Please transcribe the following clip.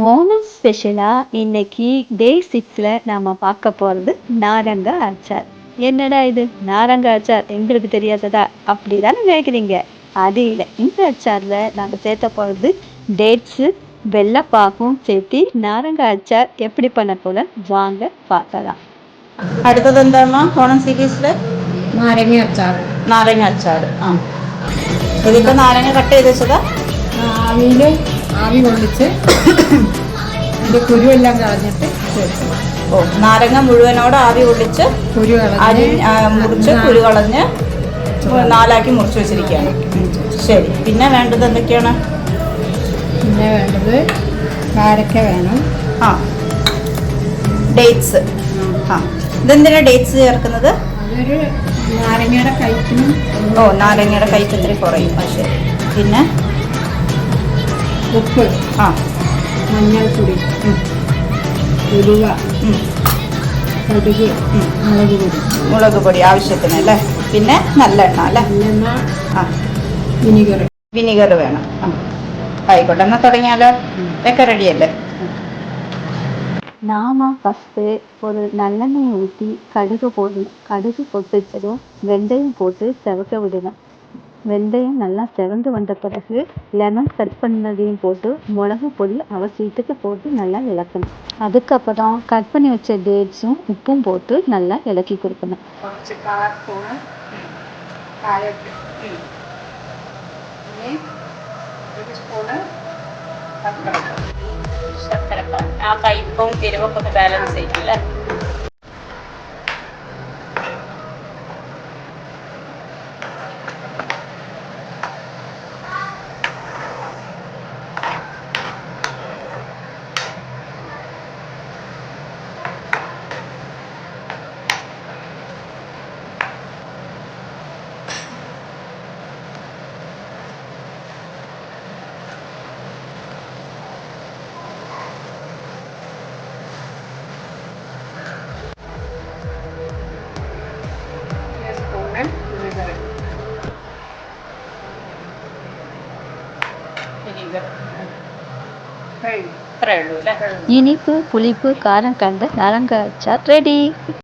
ஓணம் ஸ்பெஷலாக இன்னைக்கு டே 6ல் நாம் பார்க்க போகிறது நாரங்காய் அச்சார். என்னடா இது நாரங்காய் அச்சார் எங்களுக்கு தெரியாததா அப்படி தானே கேட்குறீங்க? அது இல்லை, இந்த அச்சாரில் நாங்கள் சேர்த்த போகிறது டேட்ஸு வெள்ளைப்பாகும் சேர்த்து நாரங்காய் அச்சார் எப்படி பண்ண போல வாங்க பார்க்கலாம். അടുത്തത് എന്താണ് ഓണം സീരീസിൽ? നാരങ്ങ അച്ചാർ. നാരങ്ങ അച്ചാർ. ഇതിപ്പോൾ നാരങ്ങ കട്ട് ചെയ്ത് വെച്ചതാ? ആവിയിൽ ആവി കൊള്ളിച്ച് അതിൻ്റെ കുരുവെല്ലാം കളഞ്ഞിട്ട് ചേർക്കണം. നാരങ്ങ മുഴുവനോട് ആവി കൊള്ളിച്ച് കുരു മുറിച്ച് കുരു കളഞ്ഞ് 4 മുറിച്ച് വെച്ചിരിക്കുകയാണ്. ശരി, പിന്നെ വേണ്ടത് എന്തൊക്കെയാണ്? പിന്നെ വേണ്ടത് കാരക്ക വേണം. ഡേറ്റ്സ്. ഇതെന്തിനാണ് ഡേറ്റ്സ് ചേർക്കുന്നത്? അതൊരു നാരങ്ങയുടെ കയ്പിനും. നാരങ്ങയുടെ കയ്പ് ഇത്തിരി കുറയും. ശരി, പിന്നെ ഉപ്പ്, മഞ്ഞൾപ്പൊടി, ഉലുവ, കടുക്, മുളക് പൊടി ആവശ്യത്തിന് അല്ലേ? പിന്നെ നല്ലെണ്ണ അല്ലേ? വിനിഗർ. വിനിഗർ വേണം. ആയിക്കോട്ടെ, എന്നാൽ തുടങ്ങിയാലോ? ഒക്കെ റെഡിയല്ലേ? நாம் ஃபஸ்ட்டு ஒரு நல்லெண்ணெயை ஊற்றி கடுகு பொட்டிச்சதும் வெந்தயம் போட்டு செவக்க விடணும். வெந்தயம் நல்லா செவந்து வந்த பிறகு லெமன் கட் பண்ணதையும் போட்டு மிளகு பொடி அவசியத்துக்கு போட்டு நல்லா இளக்கணும். அதுக்கப்புறம் கட் பண்ணி வச்ச டேட்ஸும் உப்பும் போட்டு நல்லா இளக்கி கொடுக்கணும். ആ കയ്പും എരിവൊക്കെ ബാലൻസ് ചെയ്യില്ലേ? இனிப்பு புளிப்பு காரம் கலந்த நாரங்காய் அச்சார் ரெடி.